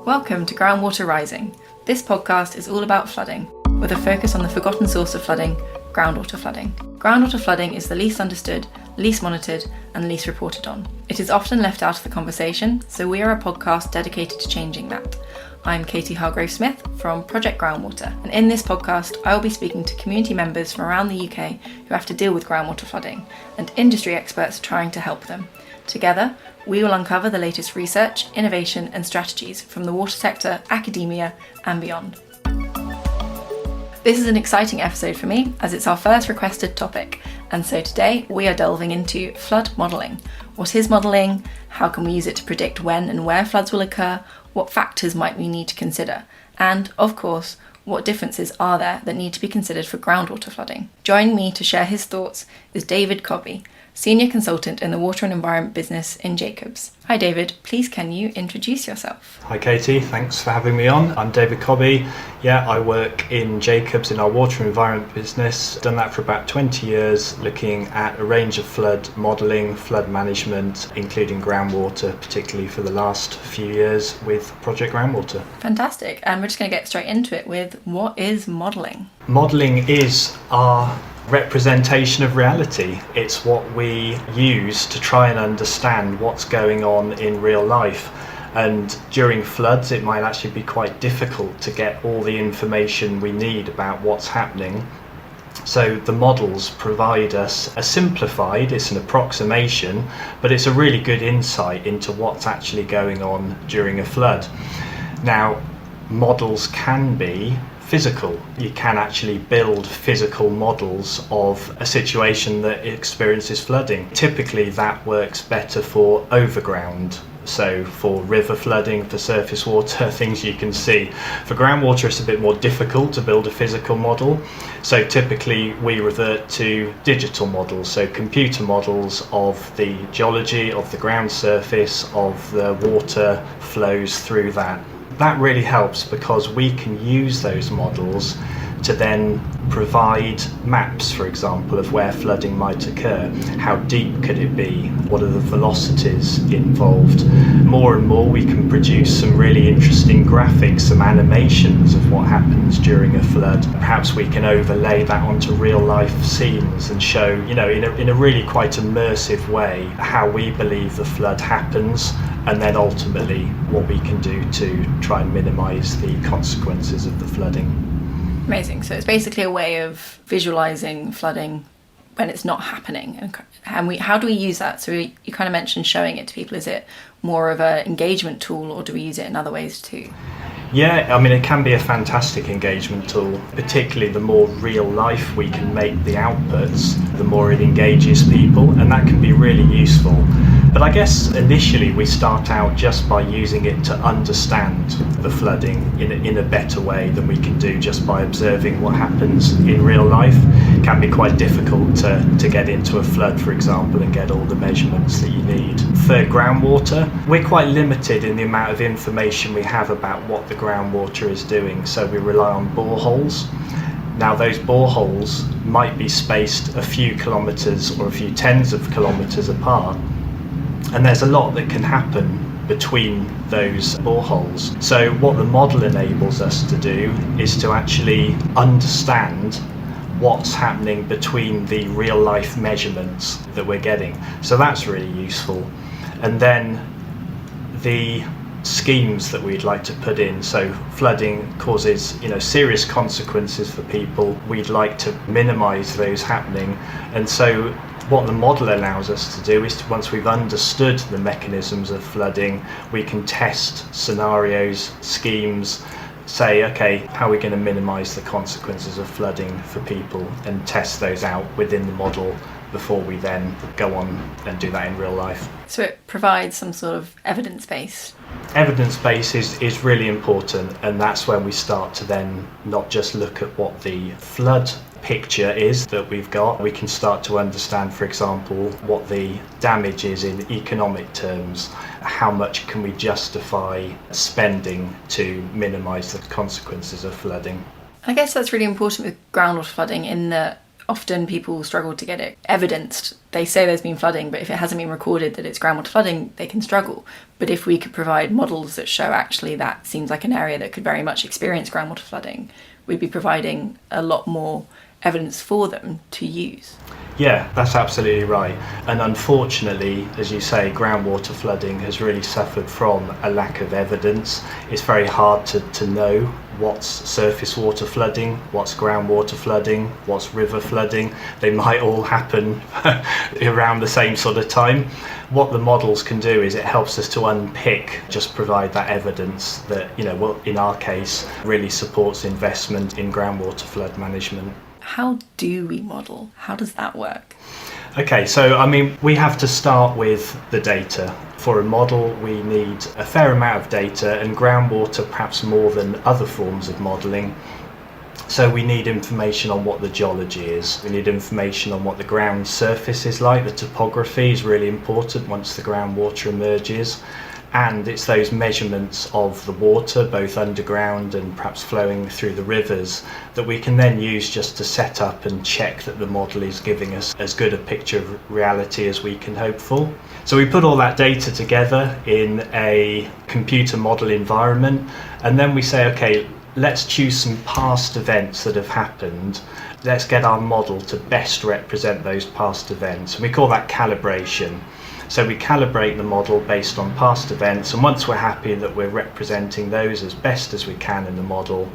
Welcome to Groundwater Rising. This podcast is all about flooding, with a focus on the forgotten source of flooding, groundwater flooding. Groundwater flooding is the least understood, least monitored, and least reported on. It is often left out of the conversation, so we are a podcast dedicated to changing that. I'm Katie Hargrave-Smith from Project Groundwater, and in this podcast I will be speaking to community members from around the UK who have to deal with groundwater flooding, and industry experts trying to help them. Together, we will uncover the latest research, innovation and strategies from the water sector, academia and beyond. This is an exciting episode for me as it's our first requested topic, and so today we are delving into flood modelling. What is modelling? How can we use it to predict when and where floods will occur? What factors might we need to consider? And, of course, what differences are there that need to be considered for groundwater flooding? Joining me to share his thoughts is David Cobby, Senior Consultant in the Water and Environment business in Jacobs. Hi David, please can you introduce yourself? Hi Katie, thanks for having me on. I'm David Cobby. I work in Jacobs in our Water and Environment business. Done that for about 20 years, looking at a range of flood modelling, flood management, including groundwater, particularly for the last few years with Project Groundwater. Fantastic, and we're just going to get straight into it with what is modelling? Modelling is our representation of reality. It's what we use to try and understand what's going on in real life. And during floods, it might actually be quite difficult to get all the information we need about what's happening. So the models provide us a simplified, it's an approximation, but it's a really good insight into what's actually going on during a flood. Now, models can be physical. You can actually build physical models of a situation that experiences flooding. Typically that works better for overground, so for river flooding, for surface water, things you can see. For groundwater it's a bit more difficult to build a physical model, so typically we revert to digital models, so computer models of the geology, of the ground surface, of the water flows through that. That really helps because we can use those models to then provide maps, for example, of where flooding might occur. How deep could it be? What are the velocities involved? More and more we can produce some really interesting graphics, some animations of what happens during a flood. Perhaps we can overlay that onto real life scenes and show, in a really quite immersive way, how we believe the flood happens, and then ultimately what we can do to try and minimise the consequences of the flooding. Amazing. So it's basically a way of visualising flooding when it's not happening. And how do we use that? So you kind of mentioned showing it to people. Is it more of an engagement tool, or do we use it in other ways too? Yeah, it can be a fantastic engagement tool, particularly the more real life we can make the outputs, the more it engages people, and that can be really useful. But I guess initially we start out just by using it to understand the flooding in a better way than we can do just by observing what happens in real life. It can be quite difficult to get into a flood, for example, and get all the measurements that you need. For groundwater, we're quite limited in the amount of information we have about what the groundwater is doing, so we rely on boreholes. Now those boreholes might be spaced a few kilometres or a few tens of kilometres apart, and there's a lot that can happen between those boreholes. So what the model enables us to do is to actually understand what's happening between the real life measurements that we're getting. So that's really useful. And then the schemes that we'd like to put in. So flooding causes, serious consequences for people. We'd like to minimise those happening. And so what the model allows us to do is once we've understood the mechanisms of flooding, we can test scenarios, schemes, say, okay, how are we going to minimise the consequences of flooding for people, and test those out within the model before we then go on and do that in real life. So it provides some sort of evidence base. Evidence base is really important, and that's when we start to then not just look at what the flood picture is that we've got. We can start to understand, for example, what the damage is in economic terms. How much can we justify spending to minimise the consequences of flooding? I guess that's really important with groundwater flooding in that often people struggle to get it evidenced. They say there's been flooding, but if it hasn't been recorded that it's groundwater flooding, they can struggle. But if we could provide models that show actually that seems like an area that could very much experience groundwater flooding, we'd be providing a lot more evidence for them to use. Yeah, that's absolutely right. And unfortunately, as you say, groundwater flooding has really suffered from a lack of evidence. It's very hard to know what's surface water flooding, what's groundwater flooding, what's river flooding. They might all happen around the same sort of time. What the models can do is it helps us to unpick, just provide that evidence that, well, in our case, really supports investment in groundwater flood management. How do we model? How does that work? Okay, so we have to start with the data. For a model, we need a fair amount of data, and groundwater perhaps more than other forms of modelling. So we need information on what the geology is. We need information on what the ground surface is like. The topography is really important once the groundwater emerges. And it's those measurements of the water, both underground and perhaps flowing through the rivers, that we can then use just to set up and check that the model is giving us as good a picture of reality as we can hope for. So we put all that data together in a computer model environment, and then we say, okay, let's choose some past events that have happened. Let's get our model to best represent those past events. And we call that calibration. So we calibrate the model based on past events, and once we're happy that we're representing those as best as we can in the model,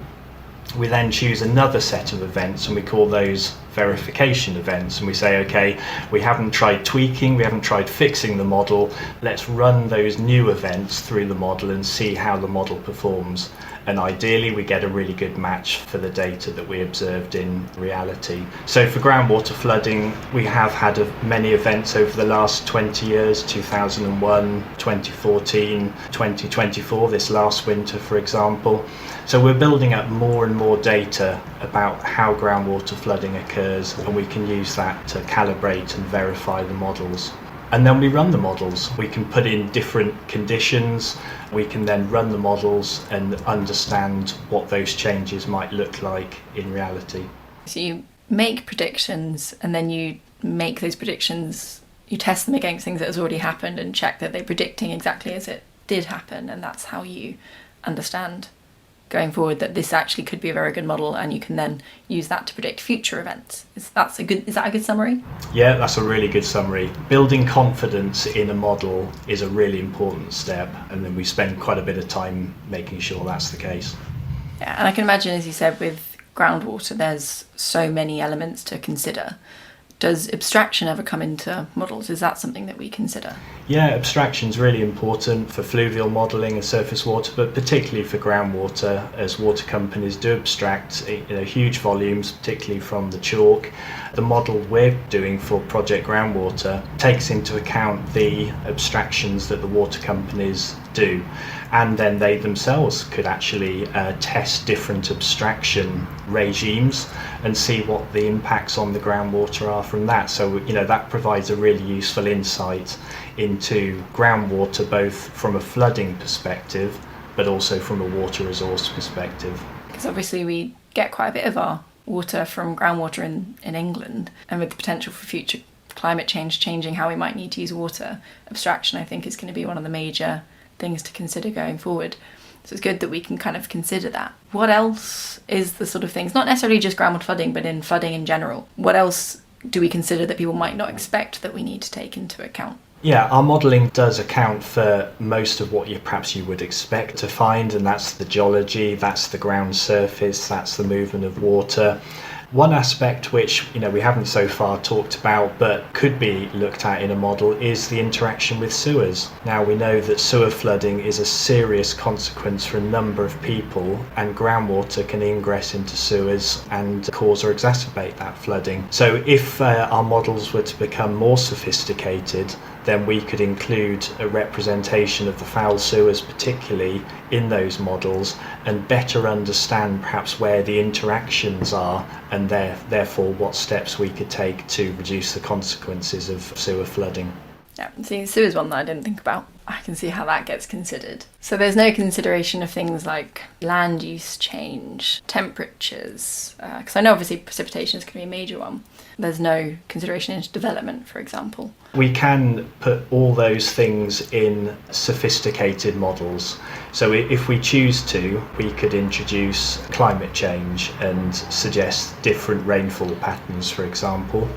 we then choose another set of events, and we call those verification events. And we say, okay, we haven't tried tweaking, we haven't tried fixing the model, let's run those new events through the model and see how the model performs. And ideally we get a really good match for the data that we observed in reality. So for groundwater flooding, we have had many events over the last 20 years, 2001, 2014, 2024, this last winter for example. So we're building up more and more data about how groundwater flooding occurs, and we can use that to calibrate and verify the models. And then we run the models. We can put in different conditions. We can then run the models and understand what those changes might look like in reality. So you make predictions, and then you make those predictions, you test them against things that has already happened and check that they're predicting exactly as it did happen. And that's how you understand going forward that this actually could be a very good model, and you can then use that to predict future events. Is that a good summary? Yeah, that's a really good summary. Building confidence in a model is a really important step, and then we spend quite a bit of time making sure that's the case. Yeah, and I can imagine, as you said, with groundwater there's so many elements to consider. Does abstraction ever come into models? Is that something that we consider? Yeah, abstraction's really important for fluvial modelling and surface water, but particularly for groundwater, as water companies do abstract huge volumes, particularly from the chalk. The model we're doing for Project Groundwater takes into account the abstractions that the water companies do, and then they themselves could actually test different abstraction regimes and see what the impacts on the groundwater are from that. So that provides a really useful insight into groundwater, both from a flooding perspective but also from a water resource perspective. Because obviously we get quite a bit of our water from groundwater in England, and with the potential for future climate change changing how we might need to use water, abstraction I think is going to be one of the major things to consider going forward. So it's good that we can kind of consider that. What else is the sort of things, not necessarily just groundwater flooding, but in flooding in general, what else do we consider that people might not expect that we need to take into account? Yeah, our modelling does account for most of what you would expect to find, and that's the geology, that's the ground surface, that's the movement of water. One aspect which we haven't so far talked about but could be looked at in a model is the interaction with sewers. Now we know that sewer flooding is a serious consequence for a number of people, and groundwater can ingress into sewers and cause or exacerbate that flooding. So if our models were to become more sophisticated, then we could include a representation of the foul sewers particularly in those models, and better understand perhaps where the interactions are, and therefore what steps we could take to reduce the consequences of sewer flooding. Yeah, see, sewer's one that I didn't think about. I can see how that gets considered. So there's no consideration of things like land use change, temperatures, because I know obviously precipitation is going to be a major one. There's no consideration into development, for example. We can put all those things in sophisticated models. So if we choose to, we could introduce climate change and suggest different rainfall patterns, for example.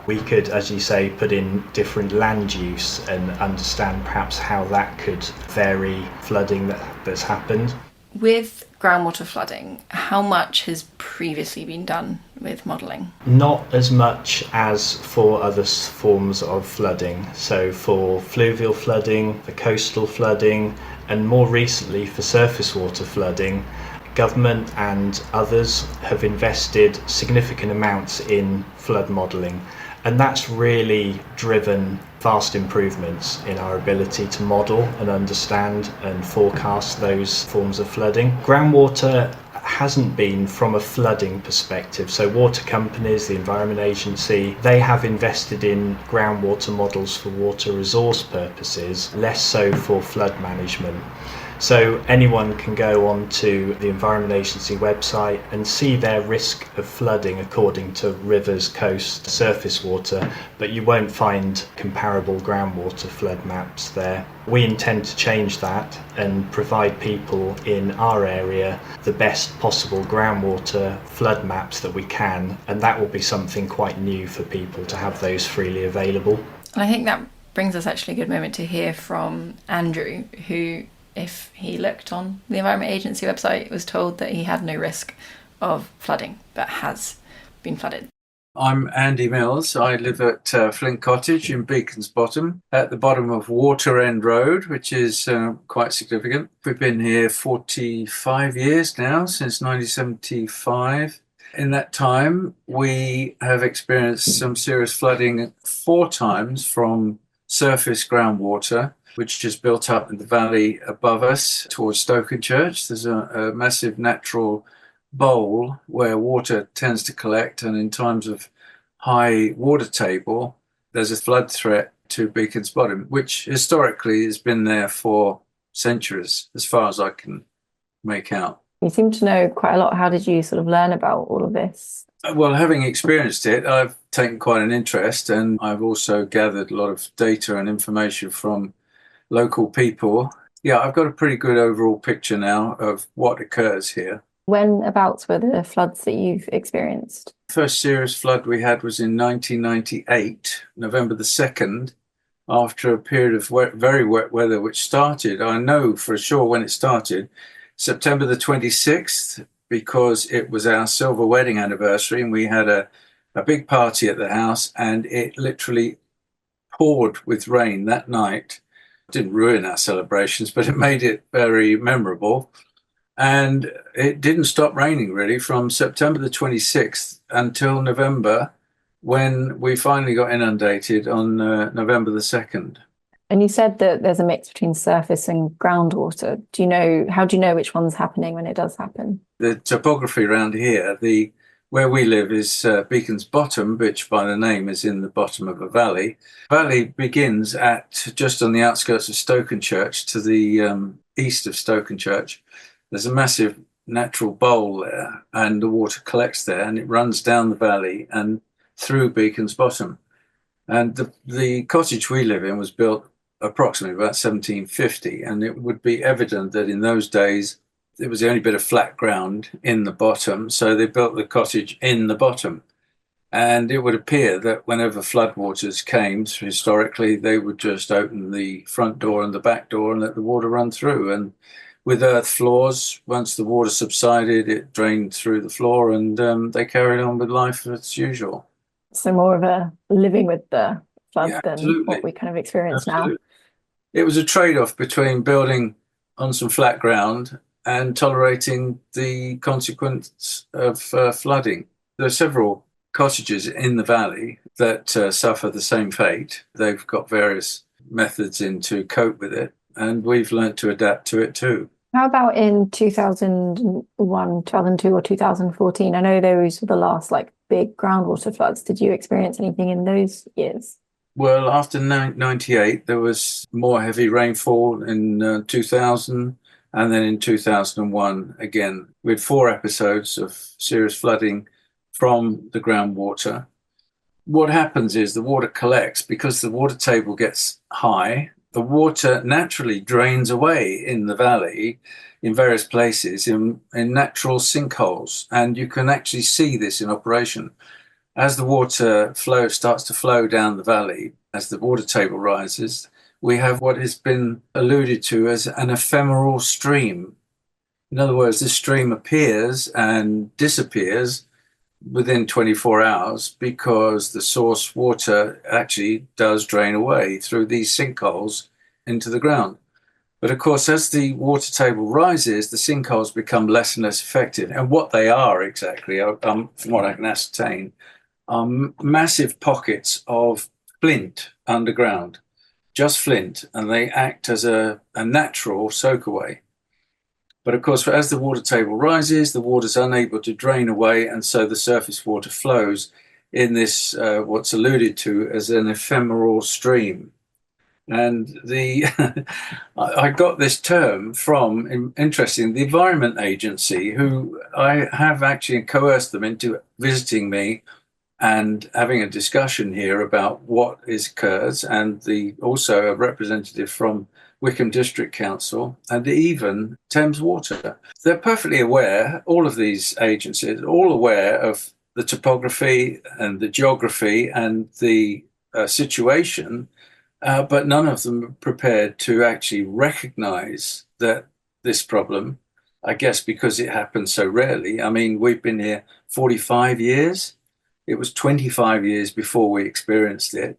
We could, as you say, put in different land use and understand perhaps how that could vary flooding that's happened. With groundwater flooding, how much has previously been done with modelling? Not as much as for other forms of flooding. So for fluvial flooding, for coastal flooding, and more recently for surface water flooding, government and others have invested significant amounts in flood modelling. And that's really driven vast improvements in our ability to model and understand and forecast those forms of flooding. Groundwater hasn't been from a flooding perspective. So water companies, the Environment Agency, they have invested in groundwater models for water resource purposes, less so for flood management. So anyone can go onto the Environment Agency website and see their risk of flooding according to rivers, coast, surface water, but you won't find comparable groundwater flood maps there. We intend to change that and provide people in our area the best possible groundwater flood maps that we can, and that will be something quite new for people to have those freely available. And I think that brings us actually a good moment to hear from Andrew, who, if he looked on the Environment Agency website, was told that he had no risk of flooding, but has been flooded. I'm Andy Mills. I live at Flint Cottage in Beacon's Bottom, at the bottom of Water End Road, which is quite significant. We've been here 45 years now, since 1975. In that time, we have experienced some serious flooding 4 times from surface groundwater, which is built up in the valley above us towards Stokenchurch. There's a massive natural bowl where water tends to collect, and in times of high water table, there's a flood threat to Beacon's Bottom, which historically has been there for centuries, as far as I can make out. You seem to know quite a lot. How did you sort of learn about all of this? Well, having experienced it, I've taken quite an interest, and I've also gathered a lot of data and information from local people. Yeah, I've got a pretty good overall picture now of what occurs here. When-abouts were the floods that you've experienced? First serious flood we had was in 1998, November the 2nd, after a period of very wet weather, which started, I know for sure when it started, September the 26th, because it was our silver wedding anniversary, and we had a big party at the house, and it literally poured with rain that night. It didn't ruin our celebrations, but it made it very memorable. And it didn't stop raining really from September the 26th until November, when we finally got inundated on November the 2nd. And you said that there's a mix between surface and groundwater. How do you know which one's happening when it does happen? The topography around here, where we live is Beacon's Bottom, which by the name is in the bottom of a valley. The valley begins at just on the outskirts of Stokenchurch, to the east of Stokenchurch. There's a massive natural bowl there, and the water collects there, and it runs down the valley and through Beacon's Bottom. And the cottage we live in was built approximately about 1750, and it would be evident that in those days it was the only bit of flat ground in the bottom, so they built the cottage in the bottom. And it would appear that whenever floodwaters came, historically, they would just open the front door and the back door and let the water run through. And with earth floors, once the water subsided, it drained through the floor, and they carried on with life as usual. So more of a living with the flood than absolutely. what we kind of experience Absolutely. now. It was a trade-off between building on some flat ground and tolerating the consequence of flooding. There are several cottages in the valley that suffer the same fate. They've got various methods in to cope with it, and we've learnt to adapt to it too. How about in 2001, 2002 or 2014? I know those were the last big groundwater floods. Did you experience anything in those years? Well, after 98, there was more heavy rainfall in 2000, and then in 2001 again. We had 4 episodes of serious flooding from the groundwater. What happens is the water collects because the water table gets high. The water naturally drains away in the valley in various places in natural sinkholes, and you can actually see this in operation. As the water flow starts to flow down the valley, as the water table rises, we have what has been alluded to as an ephemeral stream. In other words, this stream appears and disappears within 24 hours because the source water actually does drain away through these sinkholes into the ground. But of course, as the water table rises, the sinkholes become less and less effective. And what they are exactly, from what I can ascertain, are massive pockets of flint underground, just flint, and they act as a natural soakaway. But of course, as the water table rises, the water's unable to drain away, and so the surface water flows in this, what's alluded to as an ephemeral stream. And I got this term from, interesting, the Environment Agency, who I have actually coerced them into visiting me and having a discussion here about what occurs, and also a representative from Wickham District Council and even Thames Water. They're perfectly aware, all of these agencies, all aware of the topography and the geography and the situation, but none of them are prepared to actually recognize that this problem, I guess because it happens so rarely. I mean, we've been here 45 years. It was 25 years before we experienced it.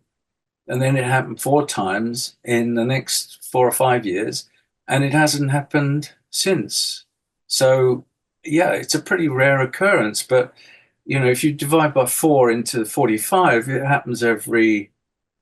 And then it happened 4 times in the next 4 or 5 years, and it hasn't happened since. So, yeah, it's a pretty rare occurrence. But, if you divide by 4 into 45, it happens every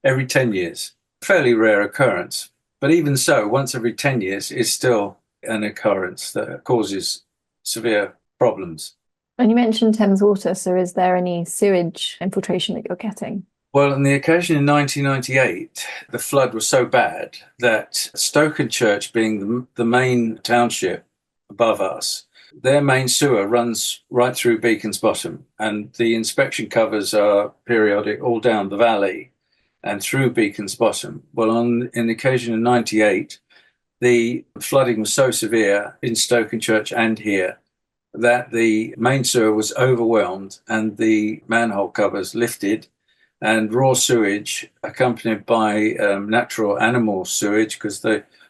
10 years. Fairly rare occurrence. But even so, once every 10 years is still an occurrence that causes severe problems. And you mentioned Thames Water, so is there any sewage infiltration that you're getting? Well, on the occasion in 1998, the flood was so bad that Stokenchurch, being the main township above us, their main sewer runs right through Beacon's Bottom, and the inspection covers are periodic all down the valley and through Beacon's Bottom. Well, on the occasion in 98, the flooding was so severe in Stokenchurch and here that the main sewer was overwhelmed and the manhole covers lifted, and raw sewage, accompanied by natural animal sewage, because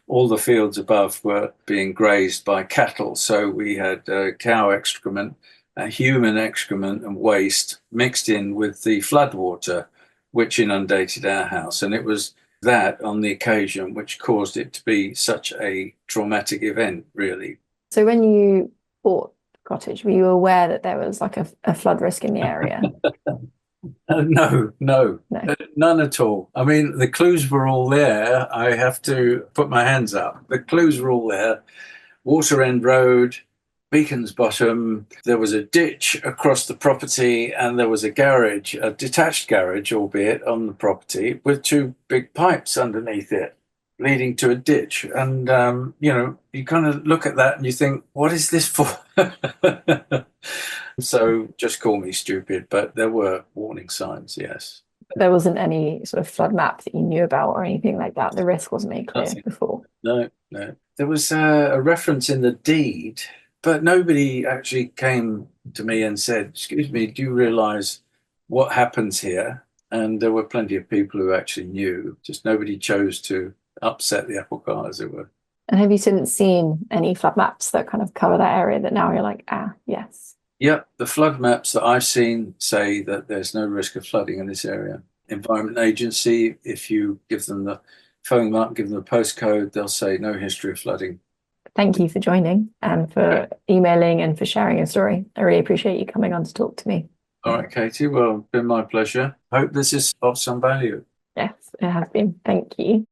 all the fields above were being grazed by cattle. So we had cow excrement, human excrement and waste mixed in with the floodwater, which inundated our house. And it was that on the occasion which caused it to be such a traumatic event, really. So when you bought the cottage, were you aware that there was like a flood risk in the area? No, none at all. I mean, the clues were all there. I have to put my hands up. The clues were all there. Water End Road, Beacon's Bottom. There was a ditch across the property, and there was a garage, a detached garage, albeit on the property, with 2 big pipes underneath it, leading to a ditch. And, you kind of look at that and you think, what is this for? So just call me stupid, but there were warning signs, yes. There wasn't any sort of flood map that you knew about or anything like that? The risk wasn't made clear before? No. There was a reference in the deed, but nobody actually came to me and said, excuse me, do you realise what happens here? And there were plenty of people who actually knew, just nobody chose to upset the apple cart, as it were. And have you since seen any flood maps that kind of cover that area that now you're like, yes? Yep, the flood maps that I've seen say that there's no risk of flooding in this area. Environment Agency, if you phone them up, give them the postcode, they'll say no history of flooding. Thank you for joining and for emailing and for sharing your story. I really appreciate you coming on to talk to me. All right, Katie, well, it's been my pleasure. Hope this is of some value. Yes, it has been. Thank you.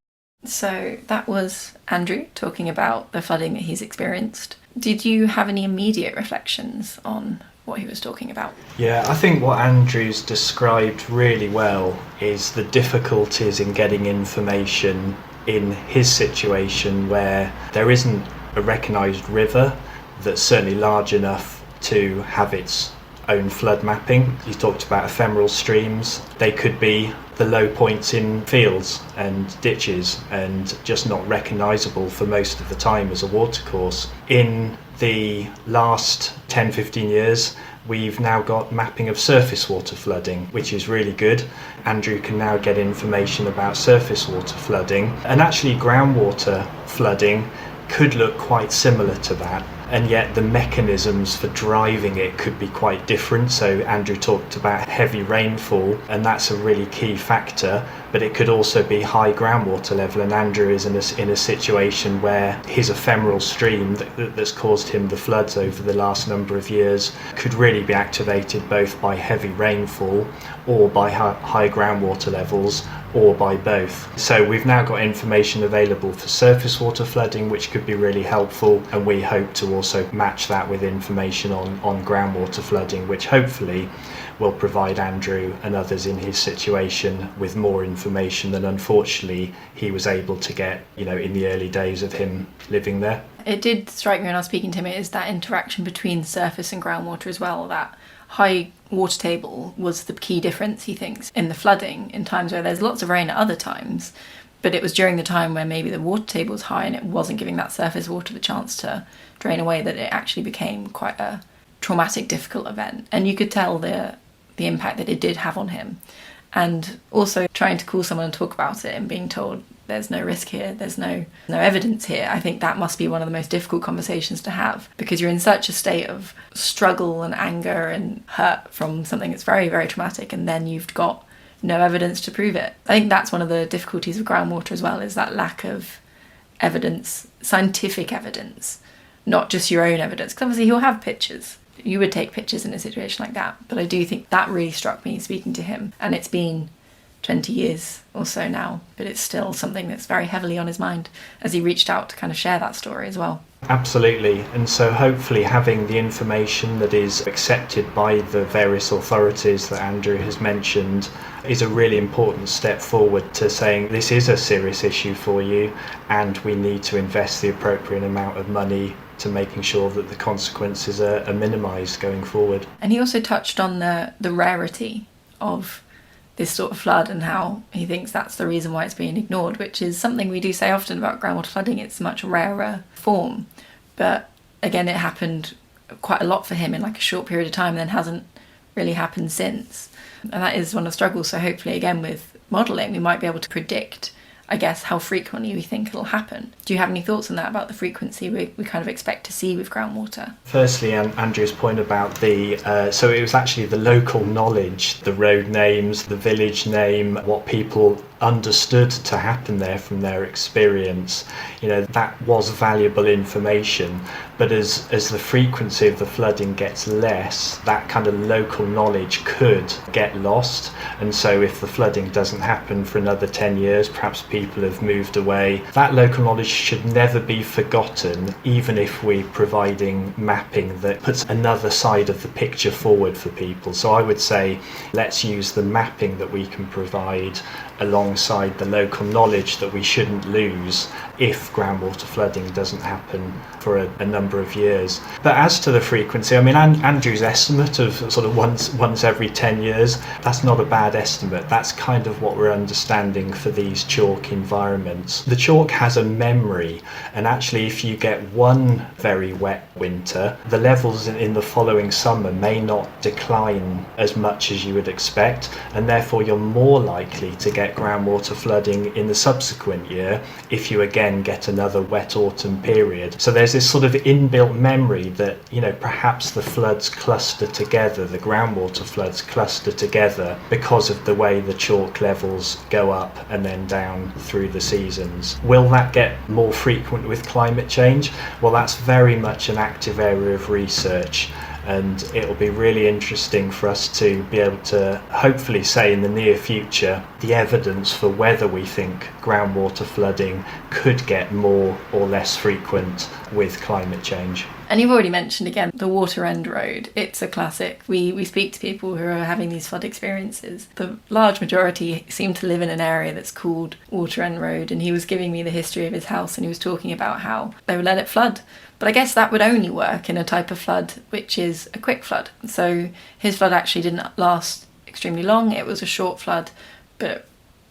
So that was Andrew talking about the flooding that he's experienced. Did you have any immediate reflections on what he was talking about. Yeah, I think what Andrew's described really well is the difficulties in getting information in his situation where there isn't a recognised river that's certainly large enough to have its own flood mapping. He talked about ephemeral streams. They could be the low points in fields and ditches and just not recognisable for most of the time as a watercourse. In the last 10-15 years, we've now got mapping of surface water flooding, which is really good. Andrew can now get information about surface water flooding, and actually groundwater flooding could look quite similar to that, and yet the mechanisms for driving it could be quite different. So Andrew talked about heavy rainfall, and that's a really key factor, but it could also be high groundwater level, and Andrew is in a situation where his ephemeral stream that's caused him the floods over the last number of years could really be activated both by heavy rainfall or by high groundwater levels, or by both. So we've now got information available for surface water flooding, which could be really helpful, and we hope to also match that with information on groundwater flooding, which hopefully will provide Andrew and others in his situation with more information than unfortunately he was able to get, in the early days of him living there. It did strike me when I was speaking to him, is that interaction between surface and groundwater as well, that high water table was the key difference, he thinks, in the flooding in times where there's lots of rain at other times, but it was during the time where maybe the water table was high and it wasn't giving that surface water the chance to drain away that it actually became quite a traumatic, difficult event. And you could tell the impact that it did have on him. And also trying to call someone and talk about it and being told there's no risk here, there's no evidence here. I think that must be one of the most difficult conversations to have, because you're in such a state of struggle and anger and hurt from something that's very, very traumatic, and then you've got no evidence to prove it. I think that's one of the difficulties of groundwater as well, is that lack of evidence, scientific evidence, not just your own evidence. Because obviously he'll have pictures. You would take pictures in a situation like that. But I do think that really struck me speaking to him. And it's been 20 years or so now, but it's still something that's very heavily on his mind as he reached out to kind of share that story as well. Absolutely, and so hopefully having the information that is accepted by the various authorities that Andrew has mentioned is a really important step forward to saying this is a serious issue for you and we need to invest the appropriate amount of money to making sure that the consequences are minimised going forward. And he also touched on the rarity of this sort of flood and how he thinks that's the reason why it's being ignored, which is something we do say often about groundwater flooding. It's a much rarer form, but again it happened quite a lot for him in like a short period of time and then hasn't really happened since, and that is one of the struggles. So hopefully again with modelling we might be able to predict, I guess, how frequently we think it'll happen. Do you have any thoughts on that, about the frequency we kind of expect to see with groundwater? Firstly, Andrew's point about so it was actually the local knowledge, the road names, the village name, what people understood to happen there from their experience. That was valuable information. But as the frequency of the flooding gets less, that kind of local knowledge could get lost. And so if the flooding doesn't happen for another 10 years, perhaps people have moved away. That local knowledge should never be forgotten, even if we're providing mapping that puts another side of the picture forward for people. So I would say let's use the mapping that we can provide alongside the local knowledge that we shouldn't lose if groundwater flooding doesn't happen for a number of years. But as to the frequency, Andrew's estimate of sort of once every 10 years, that's not a bad estimate. That's kind of what we're understanding for these chalk environments. The chalk has a memory, and actually if you get one very wet winter, the levels in the following summer may not decline as much as you would expect, and therefore you're more likely to get groundwater flooding in the subsequent year if you again get another wet autumn period. So there's this sort of inbuilt memory that, perhaps the floods cluster together, the groundwater floods cluster together because of the way the chalk levels go up and then down through the seasons. Will that get more frequent with climate change? Well, that's very much an active area of research. And it'll be really interesting for us to be able to hopefully say in the near future the evidence for whether we think groundwater flooding could get more or less frequent with climate change. And you've already mentioned again the Water End Road. It's a classic. We speak to people who are having these flood experiences. The large majority seem to live in an area that's called Water End Road, and he was giving me the history of his house, and he was talking about how they would let it flood. But I guess that would only work in a type of flood which is a quick flood. So his flood actually didn't last extremely long. It was a short flood, but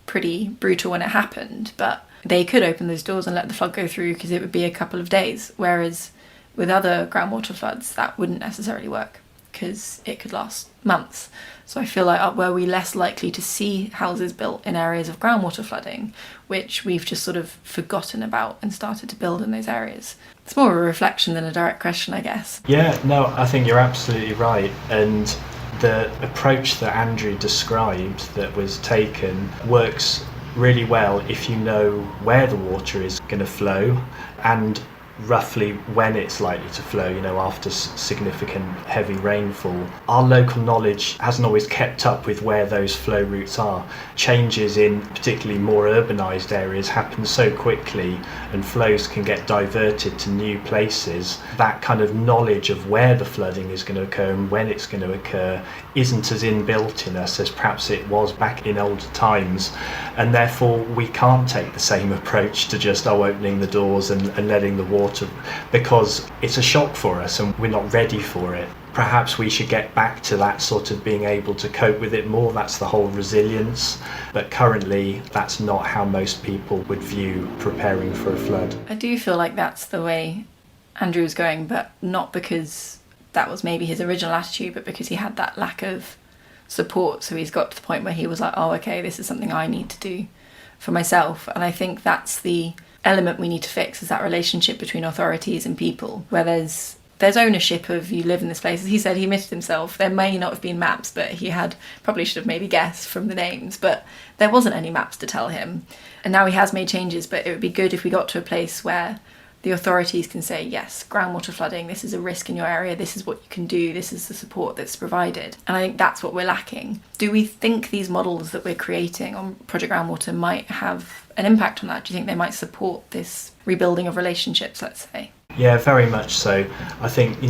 pretty brutal when it happened. But they could open those doors and let the flood go through because it would be a couple of days, whereas with other groundwater floods, that wouldn't necessarily work because it could last months. So I feel like were we less likely to see houses built in areas of groundwater flooding, which we've just sort of forgotten about and started to build in those areas. It's more of a reflection than a direct question, I guess. Yeah, no, I think you're absolutely right. And the approach that Andrew described that was taken works really well if you know where the water is going to flow and roughly when it's likely to flow, after significant heavy rainfall. Our local knowledge hasn't always kept up with where those flow routes are. Changes in particularly more urbanised areas happen so quickly and flows can get diverted to new places. That kind of knowledge of where the flooding is going to occur and when it's going to occur isn't as inbuilt in us as perhaps it was back in older times, and therefore we can't take the same approach to just opening the doors and letting the water, because it's a shock for us and we're not ready for it. Perhaps we should get back to that sort of being able to cope with it more. That's the whole resilience. But currently, that's not how most people would view preparing for a flood. I do feel like that's the way Andrew was going, but not because that was maybe his original attitude, but because he had that lack of support. So he's got to the point where he was like, oh, okay, this is something I need to do for myself. And I think that's the element we need to fix, is that relationship between authorities and people, where there's ownership of you live in this place. As he said, he admitted himself, there may not have been maps, but he probably should have maybe guessed from the names, but there wasn't any maps to tell him. And now he has made changes, but it would be good if we got to a place where the authorities can say, yes, groundwater flooding, this is a risk in your area, this is what you can do, this is the support that's provided. And I think that's what we're lacking. Do we think these models that we're creating on Project Groundwater might have an impact on that? Do you think they might support this rebuilding of relationships, let's say? Yeah, very much so. I think,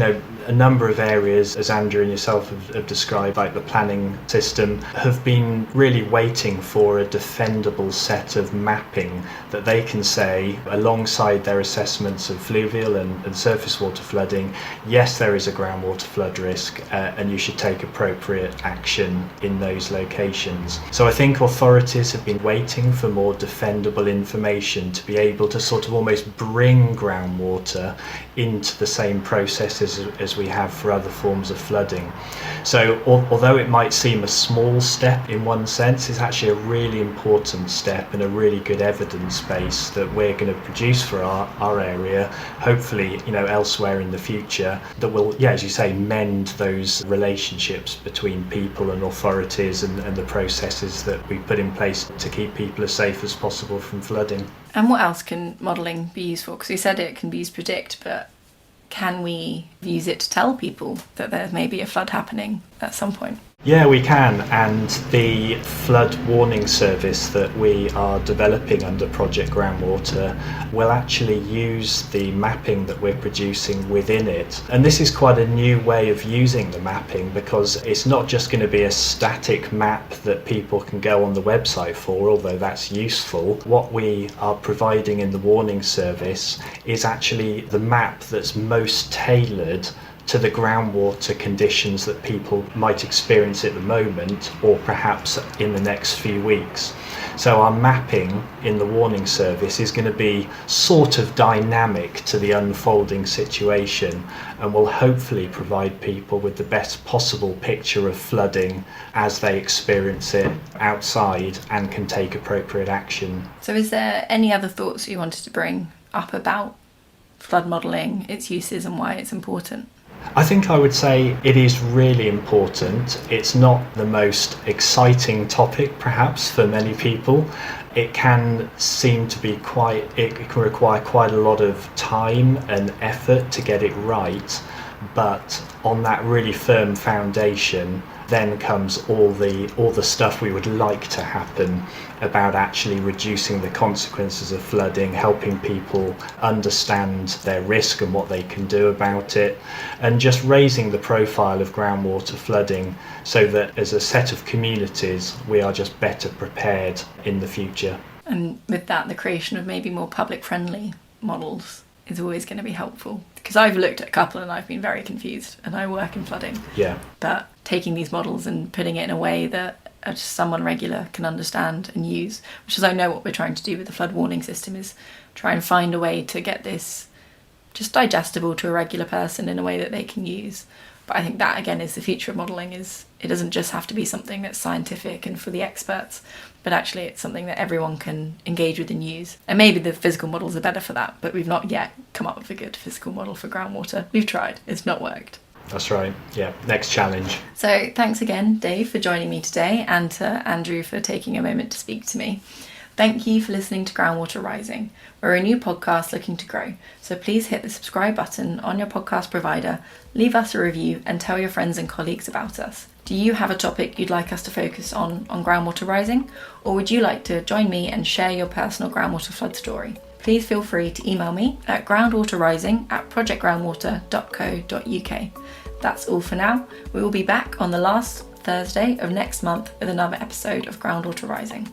a number of areas, as Andrew and yourself have described, like the planning system, have been really waiting for a defendable set of mapping that they can say, alongside their assessments of fluvial and surface water flooding, yes, there is a groundwater flood risk and you should take appropriate action in those locations. So I think authorities have been waiting for more defendable information to be able to sort of almost bring groundwater into the same processes as we have for other forms of flooding. So although it might seem a small step in one sense, it's actually a really important step and a really good evidence base that we're going to produce for our area, hopefully elsewhere in the future, that will, as you say, mend those relationships between people and authorities and the processes that we put in place to keep people as safe as possible from flooding. And what else can modelling be used for? Because we said it can be used to predict, but can we use it to tell people that there may be a flood happening at some point? Yeah, we can, and the flood warning service that we are developing under Project Groundwater will actually use the mapping that we're producing within it. And this is quite a new way of using the mapping, because it's not just going to be a static map that people can go on the website for, although that's useful. What we are providing in the warning service is actually the map that's most tailored to the groundwater conditions that people might experience at the moment, or perhaps in the next few weeks. So our mapping in the warning service is going to be sort of dynamic to the unfolding situation, and will hopefully provide people with the best possible picture of flooding as they experience it outside and can take appropriate action. So is there any other thoughts you wanted to bring up about flood modelling, its uses and why it's important? I think I would say it is really important. It's not the most exciting topic perhaps for many people. It can seem to be it can require quite a lot of time and effort to get it right, but on that really firm foundation, then comes all the stuff we would like to happen about actually reducing the consequences of flooding, helping people understand their risk and what they can do about it, and just raising the profile of groundwater flooding so that as a set of communities we are just better prepared in the future. And with that, the creation of maybe more public friendly models is always going to be helpful, because I've looked at a couple and I've been very confused, and I work in flooding. Yeah. But taking these models and putting it in a way that someone regular can understand and use, which is I know what we're trying to do with the flood warning system, is try and find a way to get this just digestible to a regular person in a way that they can use. But I think that again is the future of modelling, is it doesn't just have to be something that's scientific and for the experts, but actually it's something that everyone can engage with and use. And maybe the physical models are better for that, but we've not yet come up with a good physical model for groundwater. We've tried, it's not worked. That's right, yeah, next challenge. So thanks again, Dave, for joining me today, and to Andrew for taking a moment to speak to me. Thank you for listening to Groundwater Rising. We're a new podcast looking to grow, so please hit the subscribe button on your podcast provider, leave us a review, and tell your friends and colleagues about us. Do you have a topic you'd like us to focus on Groundwater Rising, or would you like to join me and share your personal groundwater flood story? Please feel free to email me at groundwaterrising@projectgroundwater.co.uk. That's all for now. We will be back on the last Thursday of next month with another episode of Groundwater Rising.